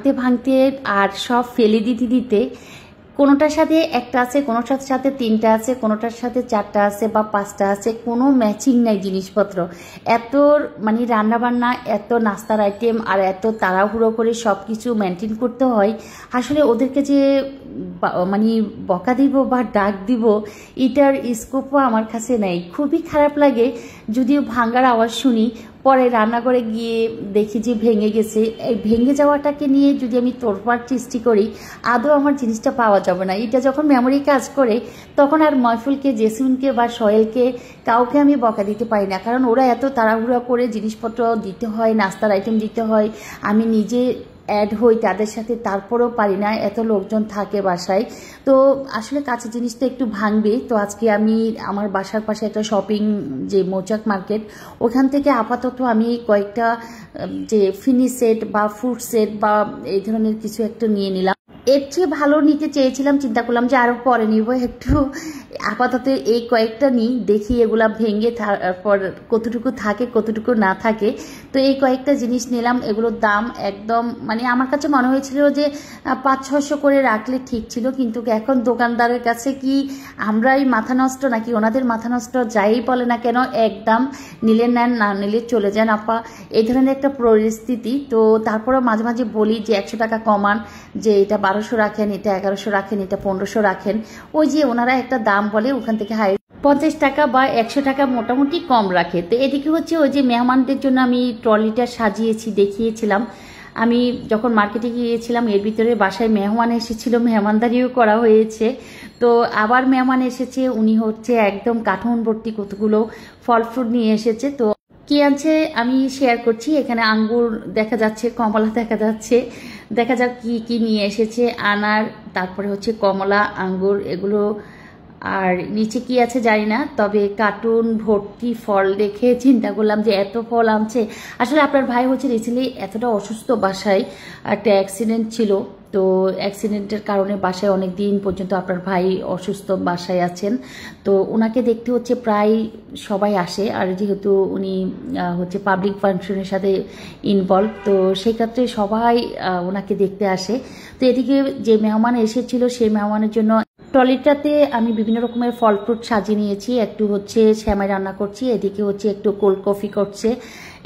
ভাঙতে ভাঙতে আর সব ফেলে দিতে দিতে কোনোটার সাথে একটা আছে, কোনোটার সাথে তিনটা আছে, কোনোটার সাথে চারটা আছে বা পাঁচটা আছে, কোনো ম্যাচিং নাই জিনিসপত্র। এত মানে রান্নাবান্না, এত নাস্তার আইটেম আর এত তাড়াহুড়ো করে সব কিছু মেনটেন করতে হয়। আসলে ওদেরকে যে মানে বকা দিব বা ডাক দিব এটার স্কোপও আমার কাছে নেই। খুবই খারাপ লাগে যদিও ভাঙার আওয়াজ শুনি, পরে রান্নাঘরে গিয়ে দেখি যে ভেঙে গেছে। এই ভেঙে যাওয়াটাকে নিয়ে যদি আমি তোড়পাড় সৃষ্টি করি আদৌ আমার জিনিসটা পাওয়া যাবে না। এটা যখন মেমোরি কাজ করে তখন আর ময়ফুলকে, জেসমিনকে বা সোহেলকে কাউকে আমি বকা দিতে পারি না, কারণ ওরা এত তাড়াহুড়া করে জিনিসপত্র দিতে হয়, নাস্তার আইটেম দিতে হয়, আমি নিজে অ্যাড হই তাদের সাথে, তারপরেও পারি না, এত লোকজন থাকে বাসায়। তো আসলে কাছের জিনিসটা একটু ভাঙবে। তো আজকে আমি আমার বাসার পাশে একটা শপিং যে মৌচাক মার্কেট, ওখান থেকে আপাতত আমি কয়েকটা যে ফিনিশ সেট বা ফুড সেট বা এই ধরনের কিছু একটা নিয়ে নিলাম। এর চেয়ে ভালো নিতে চেয়েছিলাম, চিন্তা করলাম যে আরও পরে নিব, একটু আপাতত এই কয়েকটা নিই, দেখি এগুলা ভেঙে তারপর কতটুকু থাকে কতটুকু না থাকে। তো এই কয়েকটা জিনিস নিলাম। এগুলোর দাম একদম মানে আমার কাছে মনে হয়েছিল যে 500-600 করে রাখলে ঠিক ছিল, কিন্তু এখন দোকানদারের কাছে কি আমরাই মাথা নষ্ট নাকি ওনাদের মাথা নষ্ট, যাই বলে না কেন একদম নিলে নেন, না নিলে চলে যান আপা, এই ধরনের একটা পরিস্থিতি। তো তারপরে মাঝে মাঝে বলি যে 100 টাকা কমান, যে এটা 1200 রাখেন, এটা 1100 রাখেন, এটা 1500 রাখেন। ওই যে ওনারা একটা দাম বলে ওখান থেকে 50 টাকা বা 100 টাকা মোটামুটি কম রাখে। তো এদিকে হচ্ছে ওই যে মেহমানদের জন্য আমি ট্রলিটা সাজিয়েছি, দেখিয়েছিলাম। আমি যখন মার্কেটে গিয়েছিলাম এর ভিতরে বাসায় মেহমান এসেছিল, মেহমানদারিও করা হয়েছে। তো আবার মেহমান এসেছে, উনি হচ্ছে একদম কার্টুন ভর্তি কতগুলো ফল ফ্রুট নিয়ে এসেছে। তো কি আনছে আমি শেয়ার করছি। এখানে আঙ্গুর দেখা যাচ্ছে, কমলা দেখা যাচ্ছে, দেখা যাক কি কি নিয়ে এসেছে। আনার, তারপরে হচ্ছে কমলা, আঙ্গুর, এগুলো। আর নিচে কি আছে জানি না, তবে কার্টুন ভর্তি ফল দেখে চিন্তা করলাম যে এত ফল আনছে। আসলে আপনার ভাই হচ্ছে রিসেন্টলি এতটা অসুস্থ, বাসায় একটা অ্যাক্সিডেন্ট ছিল। তো অ্যাক্সিডেন্টের কারণে বাসায় অনেক দিন পর্যন্ত আপনার ভাই অসুস্থ বাসায় আছেন। তো ওনাকে দেখতে হচ্ছে প্রায় সবাই আসে, আর যেহেতু উনি হচ্ছে পাবলিক ফাংশনের সাথে ইনভলভ, তো সেই ক্ষেত্রে সবাই ওনাকে দেখতে আসে। তো এদিকে যে মেহমান এসেছিল সেই মেহমানের জন্য ট্রলিটাতে আমি বিভিন্ন রকমের ফল ফ্রুট সাজিয়ে নিয়েছি। একটু হচ্ছে সেমাই রান্না করছি, এদিকে হচ্ছে একটু কোল্ড কফি করছে।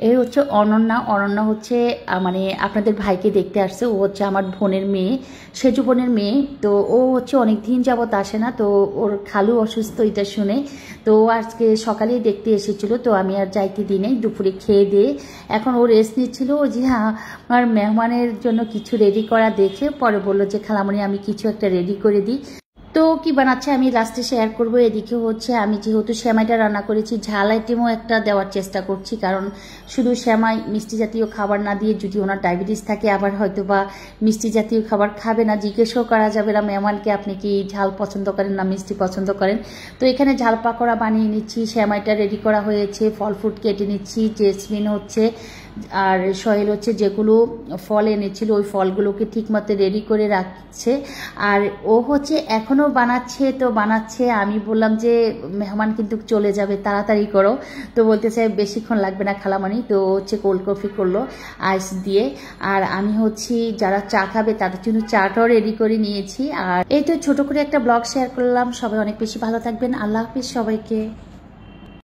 এই হচ্ছে অনন্যা হচ্ছে মানে আপনাদের ভাইকে দেখতে আসছে। ও হচ্ছে আমার বোনের মেয়ে, সেজু বোনের মেয়ে। তো ও হচ্ছে অনেক দিন যাবত আসে না, তো ওর খালু অসুস্থ এটা শুনে তো আজকে সকালেই দেখতে এসেছিল। তো আমি আর যাইতে দিই নাই, দুপুরে খেয়ে দিয়ে এখন ও রেস্ট নিচ্ছিল। যে আমার মেহমানের জন্য কিছু রেডি করা দেখে পরে বললো যে খালামণি আমি কিছু একটা রেডি করে দিই। তো কি বানাচ্ছে আমি লাস্টে শেয়ার করব। এদিকে হচ্ছে আমি যেহেতু সেমাইটা রান্না করেছি, ঝাল আইটেমও একটা দেওয়ার চেষ্টা করছি, কারণ শুধু সেমাই মিষ্টি জাতীয় খাবার না দিয়ে, যদি ওনার ডায়াবেটিস থাকে আবার হয়তো বা মিষ্টি জাতীয় খাবার খাবে না, জিজ্ঞেসও করা যাবে না মেহমানকে আপনি কি ঝাল পছন্দ করেন না মিষ্টি পছন্দ করেন। তো এখানে ঝাল পাকোড়া বানিয়ে নিচ্ছি, সেমাইটা রেডি করা হয়েছে, ফল ফ্রুট কেটে নিচ্ছি, জেসমিন হচ্ছে আর সোহেল হচ্ছে যেগুলো ফল এনেছিল ওই ফলগুলোকে ঠিকমতো রেডি করে রাখছে। আর ও হচ্ছে এখনও বানাচ্ছে। তো বানাচ্ছে, আমি বললাম যে মেহমান কিন্তু চলে যাবে, তাড়াতাড়ি করো। তো বলতেছে বেশিক্ষণ লাগবে না খালামানি। তো হচ্ছে কোল্ড কফি করলো আইস দিয়ে। আর আমি হচ্ছে যারা চা খাবে তাদের জন্য চাটাও রেডি করে নিয়েছি। আর এই তো ছোট করে একটা ব্লগ শেয়ার করলাম। সবাই অনেক বেশি ভালো থাকবেন। আল্লাহ হাফিজ সবাইকে।